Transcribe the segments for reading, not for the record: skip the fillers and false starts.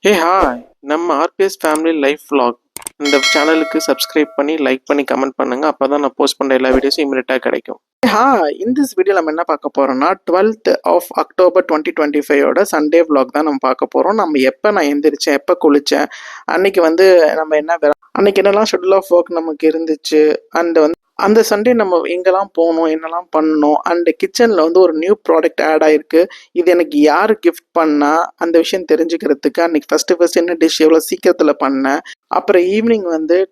Hey hi நம்ம RPS family life vlog இந்த சேனலுக்கு சப்ஸ்கிரைப் பண்ணி லைக் பண்ணி கமெண்ட் பண்ணுங்க அப்போ தான் நான் போஸ்ட் பண்ணுற எல்லா வீடியோஸும் இமீடியட்டாக கிடைக்கும். இந்த வீடியோ நம்ம என்ன பார்க்க போகிறோம்னா 12th of October 2025 Sunday vlog தான் நம்ம பார்க்க போகிறோம். நம்ம எப்போ நான் எந்திரிச்சேன், எப்போ குளித்தேன், அன்னைக்கு நம்ம அன்னைக்கு என்னெல்லாம் ஷெட்யூல் ஆஃப் ஒர்க் நமக்கு இருந்துச்சு, அண்ட் அந்த சண்டே நம்ம எங்கெல்லாம் போகணும், என்னெல்லாம் பண்ணணும், அண்ட் கிச்சனில் ஒரு நியூ ப்ராடக்ட் ஆட் ஆகிருக்கு. இது எனக்கு யார் கிஃப்ட் பண்ணா அந்த விஷயம் தெரிஞ்சுக்கிறதுக்கு அன்றைக்கி ஃபஸ்ட்டு என்ன டிஷ் எவ்வளோ சீக்கிரத்தில் பண்ணேன், அப்புறம் ஈவினிங்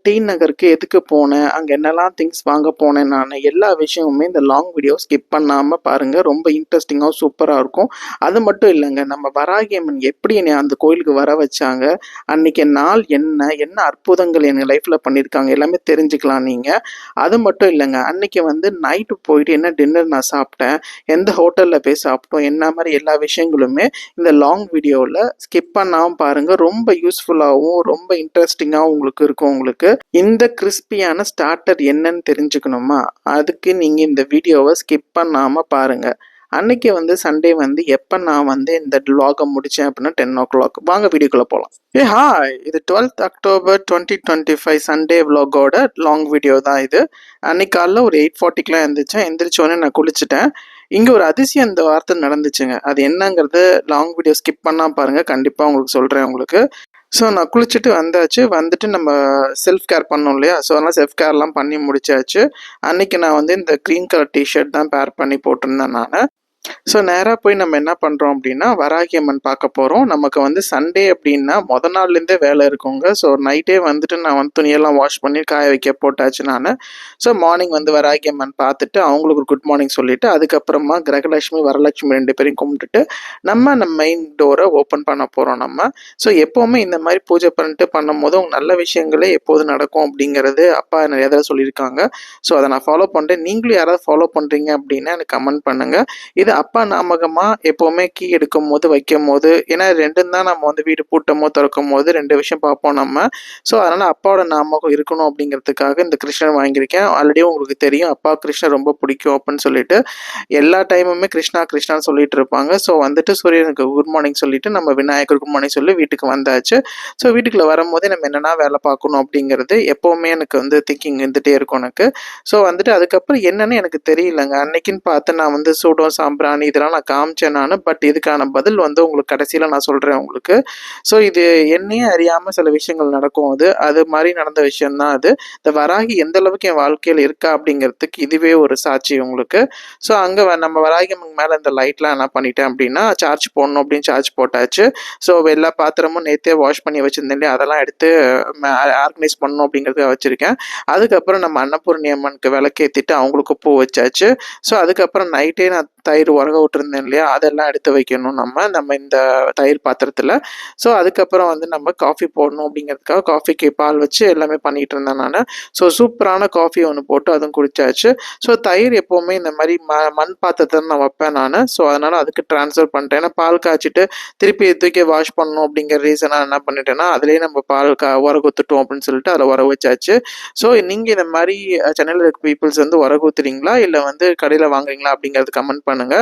டி நகருக்கு எதுக்கு போனேன், அங்கே என்னெல்லாம் திங்ஸ் வாங்க போனேன், நான் எல்லா விஷயமுமே இந்த லாங் வீடியோ ஸ்கிப் பண்ணாமல் பாருங்கள். ரொம்ப இன்ட்ரெஸ்டிங்காகவும் சூப்பராக இருக்கும். அது மட்டும் இல்லைங்க, நம்ம வராகி அம்மன் எப்படி என்னை அந்த கோயிலுக்கு வர வச்சாங்க, அன்றைக்கி நாள் என்ன என்ன அற்புதங்கள் எங்கள் லைஃப்பில் பண்ணியிருக்காங்க எல்லாமே தெரிஞ்சுக்கலாம் நீங்கள். அது மட்டும் இல்லைங்க, அன்றைக்கி நைட்டு போயிட்டு என்ன டின்னர் நான் சாப்பிட்டேன், எந்த ஹோட்டலில் போய் சாப்பிட்டோம், என்ன மாதிரி எல்லா விஷயங்களுமே இந்த லாங் வீடியோவில் ஸ்கிப் பண்ணாமல் பாருங்கள். ரொம்ப யூஸ்ஃபுல்லாகவும் ரொம்ப இன்ட்ரெஸ்டிங்காகவும் உங்களுக்கு இருக்கும். உங்களுக்கு இந்த கிறிஸ்பியான ஸ்டார்டர் என்னன்னு தெரிஞ்சுக்கணுமா, அதுக்கு நீங்கள் இந்த வீடியோவை ஸ்கிப் பண்ணாமல் பாருங்கள். அன்னைக்கு சண்டே எப்போ நான் இந்த vlog-ஐ முடித்தேன் அப்படின்னா 10 o'clock. வாங்க வீடியோக்குள்ளே போகலாம். ஹாய், இது 12th October 2025 சண்டே vlog-ஓட லாங் வீடியோ தான் இது. அன்னைக்கு காலைல ஒரு 8:40க்குலாம் எந்திரிச்சோடனே நான் குளிச்சுட்டேன். இங்கே ஒரு அதிசயம் இந்த வார்த்தை நடந்துச்சுங்க. அது என்னங்கிறது லாங் வீடியோ ஸ்கிப் பண்ணால் பாருங்கள், கண்டிப்பாக உங்களுக்கு சொல்கிறேன் உங்களுக்கு. ஸோ நான் குளிச்சுட்டு வந்துட்டு நம்ம செல்ஃப் கேர் பண்ணோம் இல்லையா, ஸோ அதனால் செல்ஃப் கேர்லாம் பண்ணி முடிச்சாச்சு. அன்றைக்கி நான் இந்த க்ரீன் கலர் டிஷர்ட் தான் பேர் பண்ணி போட்டிருந்தேன் நான். ஸோ நேராக போய் நம்ம என்ன பண்ணுறோம் அப்படின்னா வராகி அம்மன் பார்க்க போகிறோம். நமக்கு சண்டே அப்படின்னா நாள்லேருந்தே வேலை இருக்குங்க. ஸோ நைட்டே நான் துணியெல்லாம் வாஷ் பண்ணி காய வைக்க போட்டாச்சு நான். ஸோ மார்னிங் வராகி அம்மன் பார்த்துட்டு அவங்களுக்கு ஒரு குட் மார்னிங் சொல்லிவிட்டு அதுக்கப்புறமா கிரகலட்சுமி வரலட்சுமி 2 பேரையும் கும்பிட்டுட்டு நம்ம மெயின் டோரை ஓப்பன் பண்ண போகிறோம் நம்ம. ஸோ எப்போவுமே இந்த மாதிரி பூஜை பண்ணிட்டு பண்ணும்போது நல்ல விஷயங்களே எப்போது நடக்கும் அப்படிங்கிறது அப்பா நிறைய தடவை சொல்லியிருக்காங்க. ஸோ அதை நான் ஃபாலோ பண்ணுறேன். நீங்களும் யாராவது ஃபாலோ பண்ணுறீங்க அப்படின்னா எனக்கு கமெண்ட் பண்ணுங்கள். இது அப்பா ஞாபகமா எப்போவுமே கீ எடுக்கும் போது வைக்கும் போது, ஏன்னா ரெண்டும் தான் நம்ம வீடு பூட்டும் போது திறக்கும் போது 2 விஷயம் பார்ப்போம் நம்ம. ஸோ அதனால் அப்பாவோட ஞாபகம் இருக்கணும் அப்படிங்கிறதுக்காக இந்த கிருஷ்ணன் வாங்கியிருக்கேன். ஆல்ரெடி உங்களுக்கு தெரியும் அப்பா கிருஷ்ணன் ரொம்ப பிடிக்கும் அப்படின்னு சொல்லிட்டு எல்லா டைமுமே கிருஷ்ணா கிருஷ்ணான்னு சொல்லிட்டு இருப்பாங்க. ஸோ சூரியனுக்கு குட் மார்னிங் சொல்லிட்டு நம்ம விநாயகர் குட் மார்னிங் சொல்லி வீட்டுக்கு வந்தாச்சு. ஸோ வீட்டுக்குள்ள வரும்போதே நம்ம என்னென்னா வேலை பார்க்கணும் அப்படிங்கிறது எப்போவுமே எனக்கு திங்கிங் இருந்துகிட்டே இருக்கும் எனக்கு. ஸோ அதுக்கப்புறம் என்னன்னு எனக்கு தெரியலங்க. அன்னைக்குன்னு பார்த்து நான் சூடம் சாம்பிராணி இதெல்லாம் நான் காமிச்சேன் நான். பட் இதுக்கான பதில் உங்களுக்கு கடைசியில் நான் சொல்கிறேன் உங்களுக்கு. ஸோ இது என்னையே அறியாமல் சில விஷயங்கள் நடக்கும். அது மாதிரி நடந்த விஷயம்தான் அது. இந்த வராகி எந்த அளவுக்கு என் வாழ்க்கையில் இருக்கா அப்படிங்கிறதுக்கு இதுவே ஒரு சாட்சி உங்களுக்கு. ஸோ அங்கே நம்ம வராகி மேலே இந்த லைட்லாம் என்ன பண்ணிட்டேன் அப்படின்னா சார்ஜ் போடணும் அப்படின்னு சார்ஜ் போட்டாச்சு. ஸோ எல்லா பாத்திரமும் நேற்றே வாஷ் பண்ணி வச்சுருந்தேன் இல்லையா, அதெல்லாம் எடுத்து ஆர்கனைஸ் பண்ணணும் அப்படிங்கிறதுக்காக வச்சுருக்கேன். அதுக்கப்புறம் நம்ம அன்னபூர்ணி அம்மனுக்கு விளக்கேற்றிட்டு அவங்களுக்கு பூ வச்சாச்சு. ஸோ அதுக்கப்புறம் நைட்டே நான் தயிர் உரக விட்டுருந்தேன் இல்லையா, அதெல்லாம் எடுத்து வைக்கணும் நம்ம இந்த தயிர் பாத்திரத்தில். ஸோ அதுக்கப்புறம் நம்ம காஃபி போடணும் அப்படிங்கிறதுக்காக காஃபிக்கு பால் வச்சு எல்லாமே பண்ணிகிட்டு இருந்தேன் நான். ஸோ சூப்பரான காஃபி ஒன்று போட்டு அதுவும் குடிச்சாச்சு. ஸோ தயிர் எப்போவுமே இந்த மாதிரி மண் பாத்திரத்தை நான் வைப்பேன் நான். ஸோ அதனால் அதுக்கு ட்ரான்ஸ்ஃபர் பண்ணிட்டேன். ஏன்னா பால் காய்ச்சிட்டு திருப்பி தூக்கி வாஷ் பண்ணணும் அப்படிங்கிற ரீசனாக என்ன பண்ணிட்டேன்னா அதுலேயே நம்ம பால் உரகு ஊற்றுட்டோம் அப்படின்னு சொல்லிட்டு அதில் உரகு வச்சாச்சு. ஸோ நீங்கள் இந்த மாதிரி சென்னையில் இருக்க பீப்புள்ஸ் உரகு ஊற்றுறீங்களா இல்லை கடையில் வாங்குறீங்களா அப்படிங்கிறது கமெண்ட் பண்ணுங்க.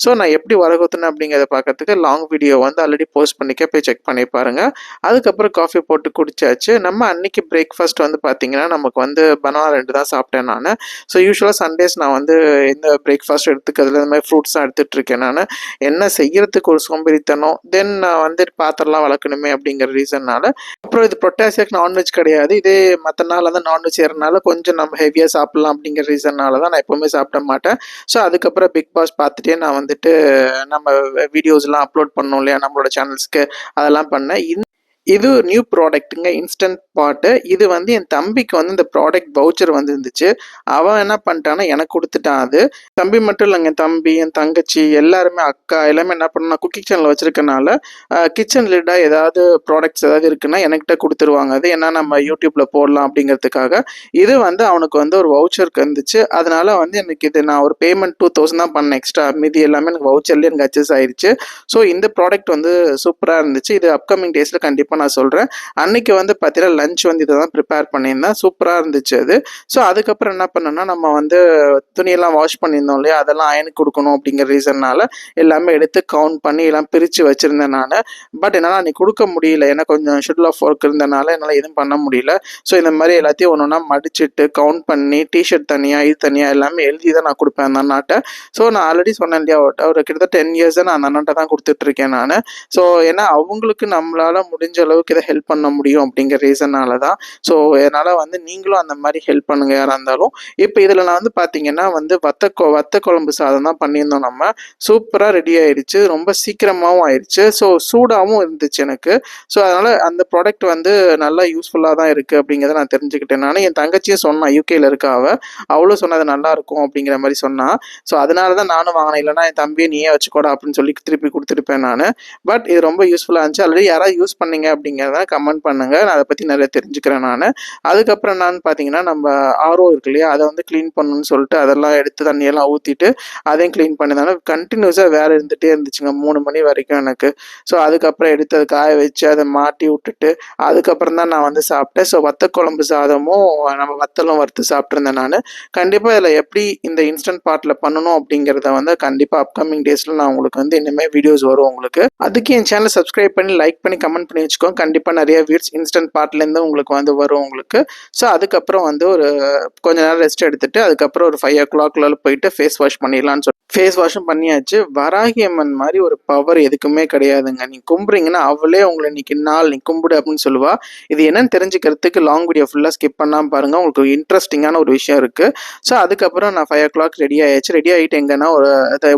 ஸோ நான் எப்படி வரகுத்துனேன் அப்படிங்கிறத பார்க்கறதுக்கு லாங் வீடியோ ஆல்ரெடி போஸ்ட் பண்ணிக்க போய் செக் பண்ணி பாருங்க. அதுக்கப்புறம் காஃபி போட்டு குடிச்சாச்சு. நம்ம அன்னைக்கு பிரேக்ஃபாஸ்ட் பார்த்தீங்கன்னா நமக்கு பனானா 2 தான் சாப்பிட்டேன் நான். ஸோ யூஸ்வலாக சண்டேஸ் நான் எந்த பிரேக்ஃபாஸ்ட் எடுத்துக்கிறதுல இந்த மாதிரி ஃப்ரூட்ஸ் தான் எடுத்துகிட்டு இருக்கேன் நான். என்ன செய்யறதுக்கு ஒரு சோம்பேறித்தனம், தென் நான் பாத்திரம்லாம் வளர்க்கணுமே அப்படிங்கிற ரீசன்னால. அப்புறம் இது பொட்டாசியம் நான்வெஜ் கிடையாது, இதே மற்ற நாள் நான்வெஜ் ஏறனால கொஞ்சம் நம்ம ஹெவியாக சாப்பிட்லாம் அப்படிங்கிற ரீசன்னால தான் நான் எப்போவுமே சாப்பிட மாட்டேன். ஸோ அதுக்கப்புறம் பிக் பாஸ் பார்த்துட்டே நான் நம்ம வீடியோஸ்லாம் அப்லோட் பண்ணோம் இல்லையா நம்மளோட சேனல்ஸ்க்கு, அதெல்லாம் பண்ணேன். இது நியூ ப்ராடக்ட்டுங்க, இன்ஸ்டன்ட் பாட்டு. இது என் தம்பிக்கு இந்த ப்ராடக்ட் வவுச்சர் இருந்துச்சு. அவன் என்ன பண்ணிட்டான்னா எனக்கு கொடுத்துட்டான். அது தம்பி மட்டும் இல்லைங்க, என் தம்பி, என் தங்கச்சி, எல்லாருமே அக்கா எல்லாமே என்ன பண்ணா குக்கிங் சேனல் வச்சிருக்கனால கிச்சன் ரிலேட்டடாக ஏதாவது ப்ராடக்ட்ஸ் ஏதாவது இருக்குன்னா என்கிட்ட கொடுத்துருவாங்க. அது ஏன்னா நம்ம யூடியூப்ல போடலாம் அப்படிங்கிறதுக்காக. இது அவனுக்கு ஒரு வவுச்சருக்கு இருந்துச்சு. அதனால எனக்கு இது நான் ஒரு பேமெண்ட் 2000 தான் பண்ணேன் எக்ஸ்ட்ரா. மீதி எல்லாமே எனக்கு வவுச்சர்லேயே எனக்கு அட்ஜஸ்ட் ஆயிடுச்சு. ஸோ இந்த ப்ராடக்ட் சூப்பராக இருந்துச்சு. இது அப்கமிங் டேஸில் கண்டிப்பாக நான் சொல்கிறேன். அன்னைக்கு வந்து பார்த்தீங்கன்னா லஞ்ச் வந்து இதை தான் ப்ரிப்பேர் பண்ணியிருந்தேன். சூப்பராக இருந்துச்சு அது. ஸோ அதுக்கப்புறம் என்ன பண்ணேன்னா, நம்ம வந்து துணியெல்லாம் வாஷ் பண்ணியிருந்தோம் இல்லையா, அதெல்லாம் அயனுக்கு கொடுக்கணும் அப்படிங்கிற ரீசன்னால எல்லாமே எடுத்து கவுண்ட் பண்ணி எல்லாம் பிரித்து வச்சுருந்தேன் நான். பட் என்னால் அன்றைக்கி கொடுக்க முடியல, ஏன்னா கொஞ்சம் ஷெட்யூல் ஆஃப் ஒர்க் இருந்தனால என்னால் எதுவும் பண்ண முடியல. ஸோ இந்த மாதிரி எல்லாத்தையும் ஒன்று ஒன்றா மடிச்சுட்டு கவுண்ட் பண்ணி டிஷர்ட் தனியாக இது தனியாக எல்லாமே எழுதி தான் நான் கொடுப்பேன் அந்த அண்ணாட்ட. ஸோ நான் ஆல்ரெடி சொன்னேன் இல்லையா, ஒரு கிட்டத்தட்ட 10 இயர்ஸாக நான் அந்த அண்ணாட்ட தான் கொடுத்துட்ருக்கேன் நான். ஸோ ஏன்னா அவங்களுக்கு நம்மளால் முடிஞ்ச அளவுக்கு இதை ஹெல்ப் பண்ண முடியும் அப்படிங்கிற ரீசனால தான். ஸோ அதனால் வந்து நீங்களும் அந்த மாதிரி ஹெல்ப் பண்ணுங்கள் யாராக இருந்தாலும். இப்போ இதில் நான் வந்து பார்த்தீங்கன்னா வந்து வத்த குழம்பு சாதம் தான் பண்ணியிருந்தோம் நம்ம. சூப்பராக ரெடி ஆயிடுச்சு, ரொம்ப சீக்கிரமாகவும் ஆயிடுச்சு. ஸோ சூடாகவும் இருந்துச்சு எனக்கு. ஸோ அதனால் அந்த ப்ராடக்ட் வந்து நல்லா யூஸ்ஃபுல்லாக தான் இருக்குது அப்படிங்கிறத நான் தெரிஞ்சுக்கிட்டேன். நான் என் தங்கச்சியும் சொன்னான், யூகேயில் இருக்கா அவளும் சொன்னது நல்லா இருக்கும் அப்படிங்கிற மாதிரி சொன்னான். ஸோ அதனால தான் நானும் வாங்கினேன், இல்லைனா என் தம்பியை நீயே வச்சுக்கூட அப்படின்னு சொல்லி திருப்பி கொடுத்துருப்பேன் நான். பட் இது ரொம்ப யூஸ்ஃபுல்லாக இருந்துச்சு. ஆல்ரெடி யாராவது யூஸ் பண்ணீங்க அப்படிங்கிறத கமெண்ட் பண்ணுங்கள், நான் அதை பற்றி நிறைய தெரிஞ்சுக்கிறேன் நான். அதுக்கப்புறம் என்னன்னு பார்த்தீங்கன்னா, நம்ம ஆர்ஓ இருக்கு இல்லையா, அதை வந்து க்ளீன் பண்ணணும்னு சொல்லிட்டு அதெல்லாம் எடுத்து தண்ணியெல்லாம் ஊற்றிட்டு அதையும் க்ளீன் பண்ணியிருந்தாங்க. கண்டினியூஸாக வேலை இருந்துகிட்டே இருந்துச்சுங்க 3 மணி வரைக்கும் எனக்கு. ஸோ அதுக்கப்புறம் எடுத்து அதை காய வச்சு அதை மாட்டி விட்டுட்டு அதுக்கப்புறம் தான் நான் வந்து சாப்பிட்டேன். ஸோ வத்த குழம்பு சாதமும் நம்ம வத்தலும் வறுத்து சாப்பிட்ருந்தேன் நான். கண்டிப்பாக இதில் எப்படி இந்த இன்ஸ்டன்ட் பாட்டில் பண்ணணும் அப்படிங்கிறத வந்து கண்டிப்பாக அப்கமிங் டேஸில் நான் உங்களுக்கு வந்து இனிமேல் வீடியோஸ் வரும் உங்களுக்கு. அதுக்கு என் சேனலை சப்ஸ்கிரைப் பண்ணி லைக் பண்ணி கமெண்ட் பண்ணி வச்சுக்கோங்க. கண்டிப்பாக நிறைய வீடியோஸ் இன்ஸ்டன்ட் பாட்லேருந்து உங்களுக்கு வந்து வரும் உங்களுக்கு. ஸோ அதுக்கப்புறம் வந்து ஒரு கொஞ்ச நேரம் ரெஸ்ட் எடுத்துட்டு அதுக்கப்புறம் ஒரு 5 o'clock போயிட்டு ஃபேஸ் வாஷ் பண்ணிடலான்னு சொல்லி ஃபேஸ் வாஷும் பண்ணியாச்சு. வராகி அம்மன் மாதிரி ஒரு பவர் எதுக்குமே கிடையாதுங்க. நீ கும்பிட்றீங்கன்னா அவளே உங்களை இன்னைக்கு நாள் நீ கும்பிடு அப்படின்னு சொல்லுவா. இது என்னன்னு தெரிஞ்சுக்கிறதுக்கு லாங் வீடியோ ஃபுல்லாக ஸ்கிப் பண்ணாமல் பாருங்க, உங்களுக்கு இன்ட்ரெஸ்டிங்கான ஒரு விஷயம் இருக்கு. ஸோ அதுக்கப்புறம் நான் 5 o'clock ரெடி ஆயாச்சு. ரெடி ஆகிட்டு எங்கன்னா ஒரு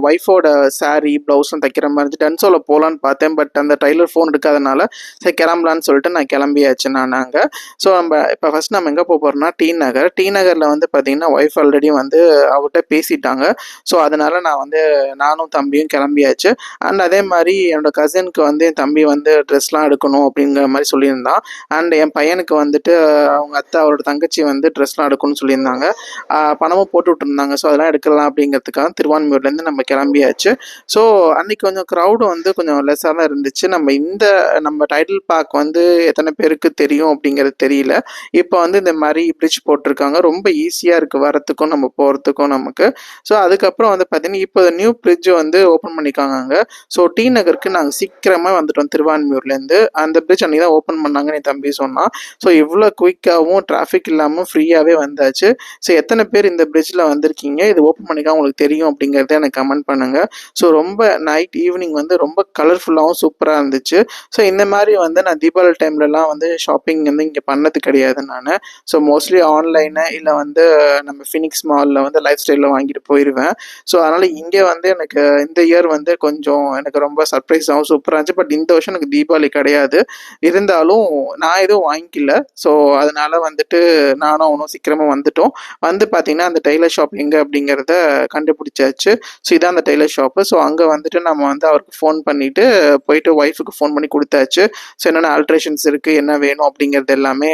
ஒய்ஃபோட சாரீ ப்ளவுஸும் தைக்கிற மாதிரி இருந்துச்சு. டன்சோல போகலான்னு பார்த்தேன், பட் அந்த டைலர் ஃபோன் எடுக்காதனால சரி கிளம்பலான்னு சொல்லிட்டு நான் கிளம்பியாச்சு நான் அங்கே. ஸோ இப்போ ஃபர்ஸ்ட் நம்ம எங்கே போக போகிறோம்னா டி நகர். டி நகரில் வந்து பார்த்தீங்கன்னா ஒய்ஃப் ஆல்ரெடி வந்து அவர்கிட்ட பேசிட்டாங்க. ஸோ அதனால நான் வந்து நானும் தம்பியும் கிளம்பியாச்சு. அண்ட் அதே மாதிரி என்னோட கசினுக்கு வந்து என் தம்பி வந்து ட்ரெஸ்லாம் எடுக்கணும் அப்படிங்கிற மாதிரி சொல்லியிருந்தான். அண்ட் என் பையனுக்கு வந்துட்டு அவங்க அத்தை அவரோட தங்கச்சி வந்து ட்ரெஸ்லாம் எடுக்கணும்னு சொல்லியிருந்தாங்க. பணமும் போட்டு விட்டுருந்தாங்க. ஸோ அதெல்லாம் எடுக்கலாம் அப்படிங்கிறதுக்காக திருவான்மியூர்லேருந்து நம்ம கிளம்பியாச்சு. ஸோ அன்றைக்கி கொஞ்சம் க்ரௌடு வந்து கொஞ்சம் லெஸ்ஸாக தான் இருந்துச்சு. நம்ம டைட்டில் பார்க் வந்து எத்தனை பேருக்கு தெரியும் அப்படிங்கிறது தெரியல. இப்போ வந்து இந்த மாதிரி பிரிட்ஜ் போட்டிருக்காங்க, ரொம்ப ஈஸியாக இருக்குது வரத்துக்கும் நம்ம போகிறதுக்கும் நமக்கு. ஸோ அதுக்கப்புறம் வந்து பார்த்தீங்கன்னா இப்போ நியூ பிரிட்ஜ் வந்து ஓப்பன் பண்ணியிருக்காங்க அங்கே. ஸோ டி நகருக்கு நாங்கள் சீக்கிரமாக வந்துட்டோம் திருவான்மியூர்லேருந்து. அந்த பிரிட்ஜ் அன்றைக்கி தான் ஓப்பன் பண்ணாங்கன்னு என் தம்பி சொன்னான். ஸோ இவ்வளோ குயிக்காகவும் டிராஃபிக் இல்லாமல் ஃப்ரீயாகவே வந்தாச்சு. ஸோ எத்தனை பேர் இந்த பிரிட்ஜில் வந்திருக்கீங்க, இது ஓப்பன் பண்ணிக்கா உங்களுக்கு தெரியும் அப்படிங்கிறத எனக்கு கமெண்ட் பண்ணுங்கள். ஸோ ரொம்ப நைட் ஈவினிங் வந்து ரொம்ப கலர்ஃபுல்லாகவும் சூப்பராக இருந்துச்சு. ஸோ இந்த மாதிரி வந்து நான் தீபாவளி டைம்லலாம் வந்து ஷாப்பிங் வந்து இங்கே பண்ணது கிடையாது நான். ஸோ மோஸ்ட்லி ஆன்லைனு இல்லை வந்து நம்ம ஃபினிக்ஸ் மாலில் வந்து லைஃப் ஸ்டைலில் வாங்கிட்டு போயிடுவேன். ஸோ அதனால் இங்கே வந்து எனக்கு இந்த இயர் வந்து கொஞ்சம் எனக்கு ரொம்ப சர்ப்ரைஸாகவும் சூப்பராக இருந்துச்சு. பட் இந்த வருஷம் எனக்கு தீபாவளி கிடையாது, இருந்தாலும் நான் எதுவும் வாங்கிக்கல. ஸோ அதனால் வந்துட்டு நானும் அவனும் சீக்கிரமாக வந்துட்டோம். வந்து பார்த்தீங்கன்னா அந்த டெய்லர் ஷாப் எங்கே அப்படிங்கிறத கண்டுபிடிச்சாச்சு. ஸோ இதான் அந்த டெய்லர் ஷாப்பு. ஸோ அங்கே வந்துட்டு நம்ம வந்து அவருக்கு ஃபோன் பண்ணிவிட்டு போயிட்டு ஒய்ஃபுக்கு ஃபோன் பண்ணி கொடுத்தாச்சு. ஸோ என்னென்ன ஆல்ட்ரேஷன்ஸ் இருக்குது, என்ன வேணும் அப்படிங்கிறது எல்லாமே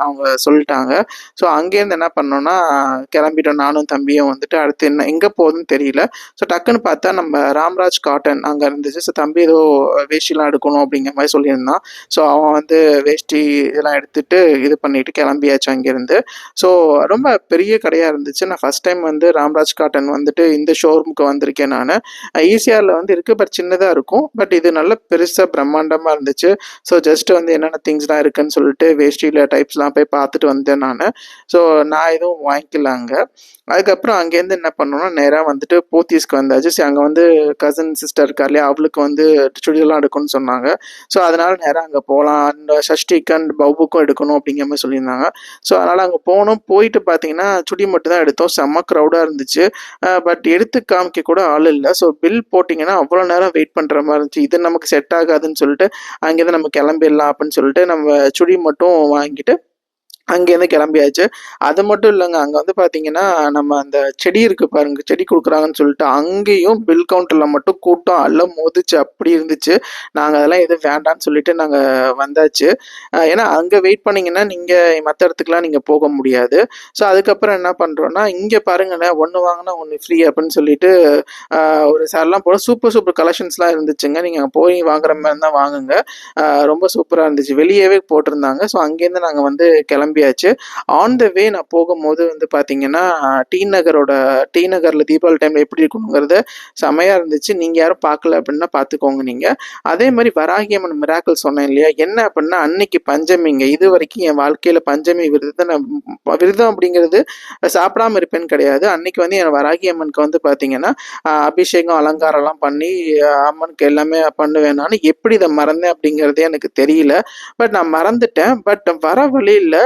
அவங்க சொல்லிட்டாங்க. ஸோ அங்கேருந்து என்ன பண்ணோன்னா கிளம்பிட்டோம் நானும் தம்பியும் வந்துட்டு. அடுத்து என்ன எங்கே போகுதுன்னு தெரியல. ஸோ டக்குன்னு பார்த்தா நம்ம ராம்ராஜ் காட்டன் அங்கே இருந்துச்சு. ஸோ தம்பி ஏதோ வேஷ்டிலாம் எடுக்கணும் அப்படிங்கிற மாதிரி சொல்லியிருந்தான். ஸோ அவன் வந்து வேஷ்டி இதெல்லாம் எடுத்துகிட்டு இது பண்ணிவிட்டு கிளம்பியாச்சு அங்கேருந்து. ஸோ ரொம்ப பெரிய கடையாக இருந்துச்சு. நான் ஃபஸ்ட் டைம் வந்து ராம்ராஜ் காட்டன் வந்துட்டு இந்த ஷோரூமுக்கு வந்திருக்கேன் நான். ஈசிஆரில் வந்து இருக்குது, பட் சின்னதாக இருக்கும். பட் இது நல்ல பெருசாக பிரம்மாண்டமாக இருந்துச்சு. ஸோ ஜஸ்ட் வந்து என்னென்ன திங்ஸ்லாம் இருக்குதுன்னு சொல்லிட்டு வேஷ்டியில் டைப்ஸ்லாம் போய் பார்த்துட்டு வந்தேன் நான். ஸோ நான் எதுவும் வாங்கிக்கல அங்கே. அதுக்கப்புறம் அங்கேருந்து என்ன பண்ணோன்னா நேராக வந்துட்டு போத்தீஸ்க்கு வந்தாச்சு. சரி அங்கே வந்து கசின் சிஸ்டர் இருக்கா இல்லையா, அவளுக்கு வந்து சுடிலாம் எடுக்கணும்னு சொன்னாங்க. ஸோ அதனால் நேராக அங்கே போகலாம். அண்ட் சஷ்டிக்கு அண்ட் பவுபுக்கும் எடுக்கணும் அப்படிங்கிற மாதிரி சொல்லியிருந்தாங்க. ஸோ அதனால் அங்கே போனோம். போயிட்டு பார்த்தீங்கன்னா சுடி மட்டும் தான் எடுத்தோம். செம்ம க்ரௌடாக இருந்துச்சு. பட் எடுத்து காமிக்க கூட ஆள் இல்லை. ஸோ பில் போட்டிங்கன்னா அவ்வளோ நேரம் வெயிட் பண்ணுற மாதிரி இருந்துச்சு. இது நமக்கு செட் ஆகாதுன்னு சொல்லிட்டு அங்கேருந்து நம்ம கிளம்பிடலாம் அப்படின்னு சொல்லிட்டு நம்ம சுடி மட்டும் வாங்கிட்டு அங்கேருந்து கிளம்பியாச்சு. அது மட்டும் இல்லங்க. அங்க வந்து பார்த்தீங்கன்னா, நம்ம அந்த செடி இருக்கு பாருங்க, செடி குடுக்குறாங்கன்னு சொல்லிட்டு, அங்கேயும் பில் கவுண்டர்ல மட்டும் கூட்டம் அல மோதுச்சு. அப்படி இருந்துச்சு. நாங்க அதெல்லாம் எதுவும் வேண்டான்னு சொல்லிட்டு நாங்க வந்தாச்சு. ஏன்னா அங்க வெயிட் பண்ணீங்கன்னா, நீங்க மத்த இடத்துக்குலாம் நீங்க போக முடியாது. ஸோ அதுக்கப்புறம் என்ன பண்றோம்னா, இங்க பாருங்களேன், 1 வாங்குனா 1 ஃப்ரீ அப்படின்னு சொல்லிட்டு, அ ஒரு சார்லாம் போல சூப்பர் சூப்பர் கலெக்ஷன்ஸ்லாம் இருந்துச்சுங்க. நீங்க அங்க போய் வாங்குற மாரி இருந்தா வாங்குங்க. ரொம்ப சூப்பரா இருந்துச்சு. வெளியவே போட்டிருந்தாங்க. ஸோ அங்கேருந்து நாங்க வந்து கிளம்பியாச்சு. ஆன் த வே நான் போகும்போது வந்து பார்த்தீங்கன்னா, டி நகர்ல தீபாவளி டைம்ல எப்படி இருக்கணுங்கிறது செமையா இருந்துச்சு. நீங்க யாரும் பார்க்கல அப்படின்னா பார்த்துக்கோங்க நீங்க. அதே மாரி வராகி அம்மன் மிராக்கிள் சொன்னேன் இல்லையா? என்ன அப்படின்னா, அன்னைக்கு பஞ்சமிங்க. இதுவரைக்கும் என் வாழ்க்கையில பஞ்சமி விரதத்த நான் விரதம் அப்படிங்கிறது சாப்பிடாம இருப்பேன்னு கிடையாது. அன்னைக்கு வந்து என் வராகி அம்மனுக்கு வந்து பார்த்தீங்கன்னா, அபிஷேகம், அலங்காரம்லாம் பண்ணி அம்மனுக்கு எல்லாமே பண்ணுவேன் நானு. எப்படி இத மறந்தேன் அப்படிங்கிறதே எனக்கு தெரியல. பட் நான் மறந்துட்டேன். பட் வர வழியில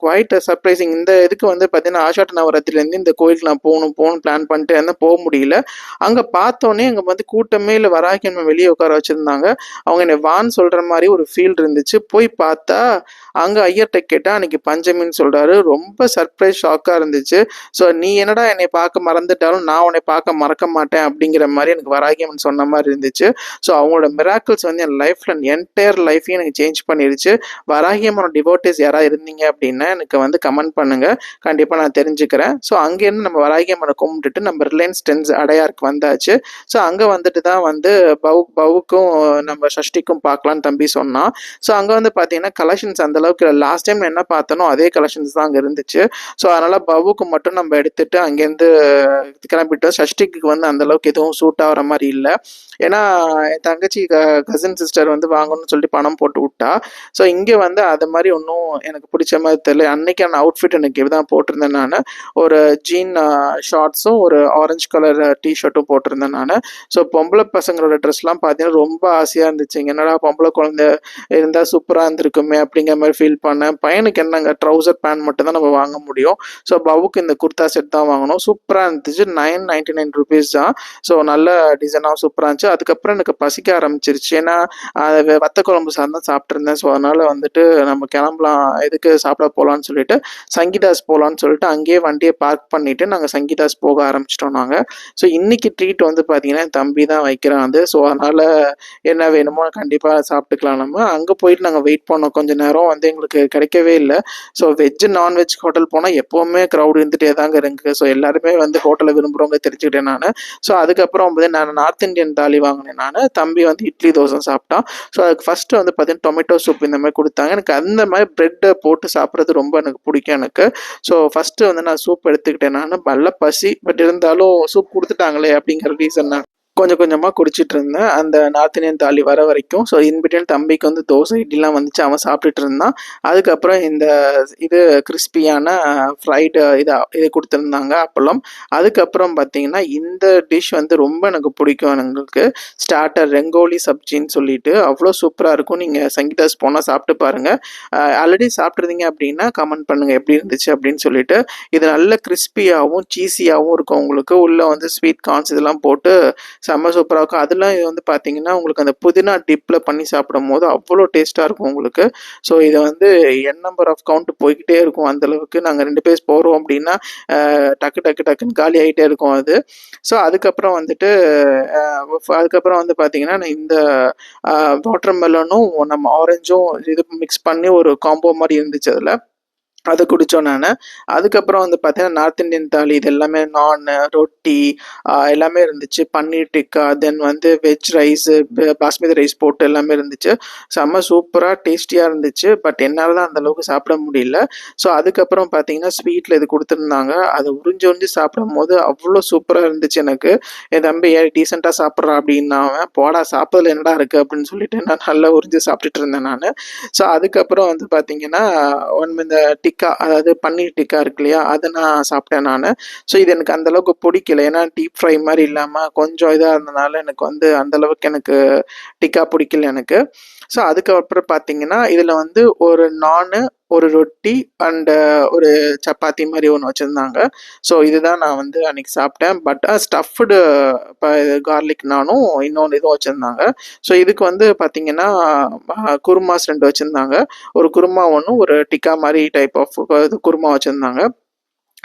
குவைட் சர்ப்ரைசிங். இந்த இதுக்கு வந்து பார்த்தீங்கன்னா, ஆஷாட நவராத்திரிலேருந்து இந்த கோயிலுக்கு நான் போகணும்னு பிளான் பண்ணிட்டே இருந்தேன். போ முடியல. அங்க பார்த்தோனே அங்க வந்து கூட்டமே இல்ல. வராகி அம்மன் வெளிய உட்கார வச்சிருந்தாங்க. அவங்க என்னை வான்னு சொல்ற மாரி ஒரு ஃபீல் இருந்துச்சு. போய் பார்த்தா, அங்க ஐயர்ட்ட கேட்டா அன்னைக்கு பஞ்சமின்னு சொல்றாரு. ரொம்ப சர்ப்ரைஸ் ஷாக்கா இருந்துச்சு. ஸோ நீ என்னடா என்னைய பார்க்க மறந்துட்டாலும், நான் உன்னை பார்க்க மறக்க மாட்டேன் அப்படிங்கிற மாரி எனக்கு வராகி அம்மன் சொன்ன மாரி இருந்துச்சு. ஸோ அவங்களோட மிராக்கிள்ஸ் வந்து என் லைஃப்ல என்டையர் லைஃபையும் எனக்கு சேஞ்ச் பண்ணிருச்சு. வராகி அம்மனோட டிவோட்டீஸ் யாராவது இருந்தீங்க அப்படின்னா எனக்கு வந்து கமெண்ட் பண்ணுங்க. கண்டிப்பா நான் தெரிஞ்சுக்கிறேன். ஸோ அங்கேருந்து நம்ம வராகி அம்மனை கும்பிட்டுட்டு நம்ம ரிலையன்ஸ் ட்ரெண்ட்ஸ் அடையாருக்கு வந்தாச்சு. ஸோ அங்க வந்துட்டு தான் வந்து பவுக்கும் நம்ம சஷ்டிக்கும் பார்க்கலான்னு தம்பி சொன்னான். ஸோ அங்க வந்து பார்த்தீங்கன்னா கலெக்ஷன்ஸ் அந்த அளவுக்கு லாஸ்ட் டைம் என்ன பார்த்தனோ அதே கலெக்ஷன்ஸ் தான் அங்க இருந்துச்சு. ஸோ அதனால பவுக்கு மட்டும் நம்ம எடுத்துட்டு அங்கேருந்து கிளம்பிட்டோம். சஷ்டிக்கு வந்து அந்த அளவுக்கு எதுவும் சூட் ஆகிற மாதிரி இல்லை. ஏன்னா என் தங்கச்சி கசின் சிஸ்டர் வந்து வாங்கணும்னு சொல்லிட்டு பணம் போட்டு விட்டா. ஸோ இங்கே வந்து அது மாதிரி ஒன்றும் எனக்கு பிடிச்ச மாதிரி தெரியல. அன்னைக்கான அவுட்ஃபிட் எனக்கு இதுதான் போட்டிருந்தேன் நான். ஒரு ஜீன் ஷார்ட்ஸும் ஒரு ஆரஞ்சு கலர் டிஷர்ட்டும் போட்டிருந்தேன் நான். ஸோ பொம்பளை பசங்களோட ட்ரெஸ்லாம் பார்த்தீங்கன்னா ரொம்ப ஆசையாக இருந்துச்சுங்க. என்னடா பொம்பளை குழந்தை இருந்தால் சூப்பராக இருந்திருக்குமே அப்படிங்கிற மாதிரி ஃபீல் பண்ணேன். பையனுக்கு என்னங்க ட்ரௌசர் பேண்ட் மட்டும் தான் நம்ம வாங்க முடியும். ஸோ பவுக்கு இந்த குர்தா செட் தான் வாங்கணும். சூப்பராக இருந்துச்சு. 999 ருபீஸ் தான். ஸோ நல்ல டிசைனாகவும் சூப்பராக இருந்துச்சு. அதுக்கப்புறம் எனக்கு பசிக்க ஆரம்பிச்சிருச்சு. ஏன்னா வத்த குழம்பு சாதம் தான் சாப்பிட்ருந்தேன். ஸோ அதனால் வந்துட்டு நம்ம கிளம்பலாம், எதுக்கு சாப்பிட போகலான்னு சொல்லிட்டு சங்கீதாஸ் போகலான்னு சொல்லிட்டு அங்கேயே வண்டியை பார்க் பண்ணிவிட்டு நாங்கள் சங்கீதாஸ் போக ஆரம்பிச்சிட்டோம் நாங்கள். ஸோ இன்றைக்கி ட்ரீட் வந்து பார்த்திங்கன்னா என் தம்பி தான் வைக்கிறான் அது. ஸோ அதனால் என்ன வேணுமோ கண்டிப்பாக சாப்பிட்டுக்கலாம் நம்ம. அங்கே போயிட்டு நாங்கள் வெயிட் பண்ணோம் கொஞ்சம் நேரம். வந்து எங்களுக்கு கிடைக்கவே இல்லை. ஸோ வெஜ்ஜு நான்வெஜ் ஹோட்டல் போனால் எப்போவுமே க்ரௌட் இருந்துகிட்டே தாங்க இருக்குது. ஸோ எல்லாருமே வந்து ஹோட்டலை விரும்புகிறவங்க தெரிஞ்சுக்கிட்டேன் நான். ஸோ அதுக்கப்புறம் வந்து நான் நார்த் இந்தியன் தாலி வாங்கினேன் நான். தம்பி வந்து இட்லி தோசை சாப்பிட்டான். ஸோ அதுக்கு ஃபஸ்ட்டு வந்து பார்த்தீங்கன்னா டொமேட்டோ சூப் இந்த மாதிரி கொடுத்தாங்க. எனக்கு அந்த மாதிரி ப்ரெட்டை போட்டு சாப்பிட்றது ரொம்ப எனக்கு பிடிக்கும் எனக்கு. ஸோ ஃபஸ்ட்டு வந்து நான் சூப் எடுத்துக்கிட்டேன் நான். நல்ல பசி, பட் இருந்தாலும் சூப் கொடுத்துட்டாங்களே அப்படிங்கிற ரீசன் நான் கொஞ்சம் கொஞ்சமாக குடிச்சிட்டு இருந்தேன் அந்த நார்த் இந்தியன் தாலி வர வரைக்கும். ஸோ இன்பிட்வீன் தம்பிக்கு வந்து தோசை இட்லிலாம் வந்துச்சு, அவன் சாப்பிட்டுட்டு இருந்தான். அதுக்கப்புறம் இந்த இது கிறிஸ்பியான ஃப்ரைடு இது கொடுத்துருந்தாங்க அப்பளம். அதுக்கப்புறம் பார்த்தீங்கன்னா இந்த டிஷ் வந்து ரொம்ப எனக்கு பிடிக்கும். எங்களுக்கு ஸ்டார்டர் ரெங்கோலி சப்ஜின்னு சொல்லிட்டு அவ்வளோ சூப்பராக இருக்கும். நீங்கள் சங்கீதாஸ் போனால் சாப்பிட்டு பாருங்கள். ஆல்ரெடி சாப்பிட்ருந்தீங்க அப்படின்னா கமெண்ட் பண்ணுங்கள் எப்படி இருந்துச்சு அப்படின்னு சொல்லிட்டு. இது நல்ல கிறிஸ்பியாகவும் சீஸியாகவும் இருக்கும். உங்களுக்கு உள்ளே வந்து ஸ்வீட் கார்ன்ஸ் இதெல்லாம் போட்டு செம்ம சூப்பராக இருக்கும். அதெல்லாம் இது வந்து பார்த்தீங்கன்னா உங்களுக்கு அந்த புதினா டிப்பில் பண்ணி சாப்பிடும் போது அவ்வளோ டேஸ்ட்டாக இருக்கும் உங்களுக்கு. ஸோ இதை வந்து நம்பர் ஆஃப் கவுண்ட் போய்கிட்டே இருக்கும். அந்தளவுக்கு நாங்கள் 2 பேர் போகிறோம் அப்படின்னா டக்கு டக்கு டக்குன்னு காலி ஆகிட்டே இருக்கும் அது. ஸோ அதுக்கப்புறம் வந்துட்டு அதுக்கப்புறம் வந்து பார்த்தீங்கன்னா இந்த வாட்டர் மெலனும் நம்ம ஆரஞ்சும் இது மிக்ஸ் பண்ணி ஒரு காம்போ மாதிரி இருந்துச்சு அதில். அதை குடித்தோம் நான். அதுக்கப்புறம் வந்து பார்த்தீங்கன்னா நார்த் இந்தியன் தாலி இது எல்லாமே நானு, ரொட்டி எல்லாமே இருந்துச்சு. பன்னீர் டிக்கா, தென் வந்து வெஜ் ரைஸு, பாஸ்மதி ரைஸ் போட்டு எல்லாமே இருந்துச்சு. செம்ம சூப்பராக டேஸ்டியாக இருந்துச்சு. பட் என்னால் தான் அந்தளவுக்கு சாப்பிட முடியல. ஸோ அதுக்கப்புறம் பார்த்தீங்கன்னா ஸ்வீட்டில் இது கொடுத்துருந்தாங்க. அதை உறிஞ்சி உறிஞ்சி சாப்பிடும்போது அவ்வளோ சூப்பராக இருந்துச்சு எனக்கு. என் தம்பி டீசெண்டாக சாப்பிட்றான் அப்படின்னா அவன், போடா சாப்பிட்றதுல என்னடா இருக்குது அப்படின்னு சொல்லிட்டு நான் நல்லா உறிஞ்சி சாப்பிட்டுட்டு இருந்தேன் நான். ஸோ அதுக்கப்புறம் வந்து பார்த்தீங்கன்னா இந்த டிக்கா, அதாவது பன்னீர் டிக்கா இருக்கு இல்லையா, அதை நான் சாப்பிட்டேன் நான். ஸோ இது எனக்கு அந்தளவுக்கு பிடிக்கல. ஏன்னா டீப் ஃப்ரை மாதிரி இல்லாமல் கொஞ்சம் இதாக இருந்ததுனால எனக்கு வந்து அந்தளவுக்கு எனக்கு டிக்கா பிடிக்கல எனக்கு. ஸோ அதுக்கப்புறம் பார்த்தீங்கன்னா இதில் வந்து ஒரு நானு, ஒரு ரொட்டி அண்ட் ஒரு சப்பாத்தி மாதிரி ஒன்று வச்சுருந்தாங்க. ஸோ இதுதான் நான் வந்து அன்றைக்கி சாப்பிட்டேன். பட் ஸ்டஃப்டு இப்போ கார்லிக் நானும் இன்னொன்று இதுவும் வச்சுருந்தாங்க. ஸோ இதுக்கு வந்து பார்த்திங்கன்னா குருமாஸ் 2 வச்சுருந்தாங்க. ஒரு குருமா ஒன்று, ஒரு டிக்கா மாதிரி டைப் ஆஃப் இது குருமா வச்சுருந்தாங்க.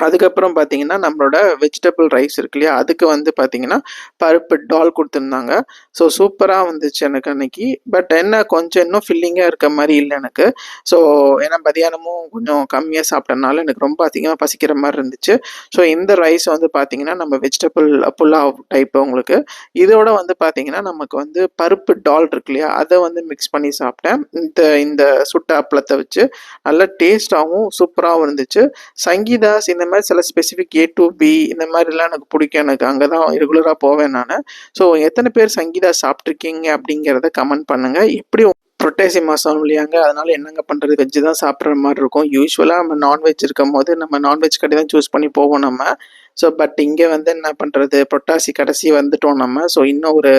அதுக்கப்புறம் பார்த்தீங்கன்னா, நம்மளோட வெஜிடபிள் ரைஸ் இருக்கு இல்லையா? அதுக்கு வந்து பார்த்தீங்கன்னா, பருப்பு டால் குடுத்துருந்தாங்க. ஸோ சூப்பரா வந்துச்சு எனக்கு அன்னைக்கு. பட் என்ன கொஞ்சம் இன்னும் ஃபில்லிங்கா இருக்க மாரி இல்ல எனக்கு. ஸோ ஏன்னா மதியானமும் கொஞ்சம் கம்மியா சாப்பிட்டனால எனக்கு ரொம்ப அதிகமா பசிக்கிற மாரி இருந்துச்சு. ஸோ இந்த ரைஸ் வந்து பார்த்தீங்கன்னா, நம்ம வெஜிடபிள் புலாவ் டைப் உங்களுக்கு. இதோட வந்து பார்த்தீங்கன்னா, நமக்கு வந்து பருப்பு டால் இருக்கு இல்லையா? அத வந்து மிக்ஸ் பண்ணி சாப்பிட்டேன். இந்த இந்த சுட்ட அப்பளத்த வச்சு. நல்லா டேஸ்ட்டாவும் சூப்பராவும் இருந்துச்சு. சங்கீதாஸ் இந்த மாதிரி சில ஸ்பெசிஃபிக் ஏ டு பி இந்த மாதிரிலாம் எனக்கு பிடிக்கும். எனக்கு அங்கே தான் ரெகுலராக போவேன் நான். ஸோ எத்தனை பேர் சங்கீதா சாப்பிட்ருக்கீங்க அப்படிங்கிறத கமெண்ட் பண்ணுங்கள். எப்படி புரட்டாசி மாதம் இல்லையாங்க, அதனால என்னங்க பண்ணுறது, வெஜ்ஜு தான் சாப்பிட்ற மாதிரி இருக்கும். யூஸ்வலாக நம்ம நான்வெஜ் இருக்கும் போது நம்ம நான்வெஜ் கடை தான் சூஸ் பண்ணி போவோம் நம்ம. ஸோ பட் இங்கே வந்து என்ன பண்ணுறது, புரட்டாசி கடைசி வந்துட்டோம் நம்ம. ஸோ இன்னும் ஒரு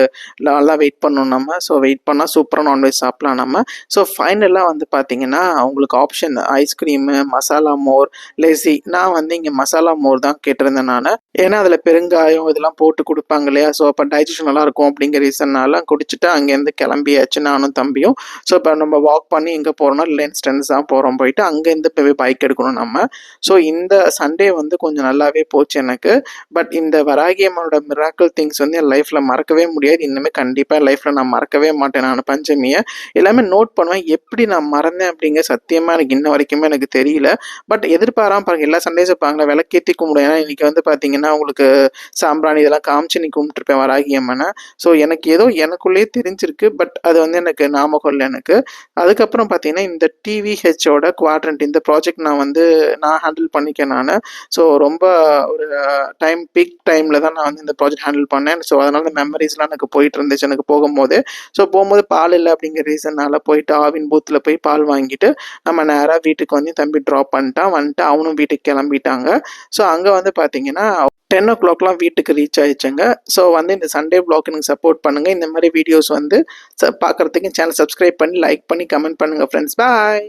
நாளாக வெயிட் பண்ணோம் நம்ம. ஸோ வெயிட் பண்ணால் சூப்பராக நான்வெஜ் சாப்பிட்லாம் நம்ம. ஸோ ஃபைனலாக வந்து பார்த்தீங்கன்னா உங்களுக்கு ஆப்ஷன் ஐஸ்கிரீமு, மசாலா மோர், லெசி. நான் வந்து இங்கே மசாலா மோர் தான் கேட்டிருந்தேன் நான். ஏன்னா அதில் பெருங்காயம் இதெல்லாம் போட்டு கொடுப்பாங்க இல்லையா? ஸோ அப்போ டைஜஷன் நல்லாயிருக்கும் அப்படிங்கிற ரீசன்னால குடிச்சிட்டு அங்கேருந்து கிளம்பியாச்சு நானும் தம்பியும். ஸோ இப்போ நம்ம வாக் பண்ணி எங்கே போகிறோம்னா ரிலையன்ஸ் ட்ரெண்ட்ஸ் தான் போகிறோம். போயிட்டு அங்கேருந்து போய் பைக் எடுக்கணும் நம்ம. ஸோ இந்த சண்டே வந்து கொஞ்சம் நல்லாவே போச்சு எனக்கு. பட் இந்த வராகி அம்மனோட மிராக்கிள் திங்ஸ் வந்து என் லைஃப்பில் மறக்கவே முடியாது. இன்னுமே கண்டிப்பாக என் லைஃப்பில் நான் மறக்கவே மாட்டேன். நான் பஞ்சமியை எல்லாமே நோட் பண்ணுவேன். எப்படி நான் மறந்தேன் அப்படிங்கிற சத்தியமாக எனக்கு இன்ன வரைக்குமே எனக்கு தெரியல. பட் எதிர்பாராம பாருங்க, எல்லா சண்டேஸும் பாருங்களேன் விளக்கேற்றி கும்பிடுவேன். ஏன்னா இன்னைக்கு வந்து பார்த்தீங்கன்னா உங்களுக்கு சாம்பிராணி இதெல்லாம் காமிச்சு நீ கும்பிட்டுருப்பேன் வராகி அம்மனை. ஸோ எனக்கு ஏதோ எனக்குள்ளேயே தெரிஞ்சிருக்கு. பட் அது வந்து எனக்கு ஞாபகம் இல்லை எனக்கு. அதுக்கப்புறம் பார்த்தீங்கன்னா இந்த டிவிஹெச்சோட குவாட்ரண்ட் இந்த ப்ராஜெக்ட் நான் ஹேண்டில் பண்ணிக்கேன் நான். ஸோ ரொம்ப ஒரு பீக் டைமில் தான் நான் வந்து இந்த ப்ராஜெக்ட் ஹேண்டில் பண்ணேன். ஸோ அதனால மெமரிஸ்லாம் எனக்கு போயிட்டு இருந்துச்சு எனக்கு போகும்போது. ஸோ போகும்போது பால் இல்லை அப்படிங்கிற ரீசன்னால போயிட்டு ஆவின் பூத்தில் போய் பால் வாங்கிட்டு நம்ம நேராக வீட்டுக்கு வந்து தம்பி ட்ராப் வந்துட்டு அவனும் வீட்டுக்கு கிளம்பிட்டாங்க. ஸோ அங்கே வந்து பார்த்தீங்கன்னா 10 o'clockலாம் வீட்டுக்கு ரீச் ஆயிடுச்சுங்க. ஸோ வந்து இந்த சண்டே வ்ளாக் எனக்கு சப்போர்ட் பண்ணுங்கள். இந்த மாதிரி வீடியோஸ் வந்து பார்க்குறதுக்கு சேனல் சப்ஸ்கிரைப் பண்ணி லைக் பண்ணி கமெண்ட் பண்ணுங்கள் ஃப்ரெண்ட்ஸ். பாய்.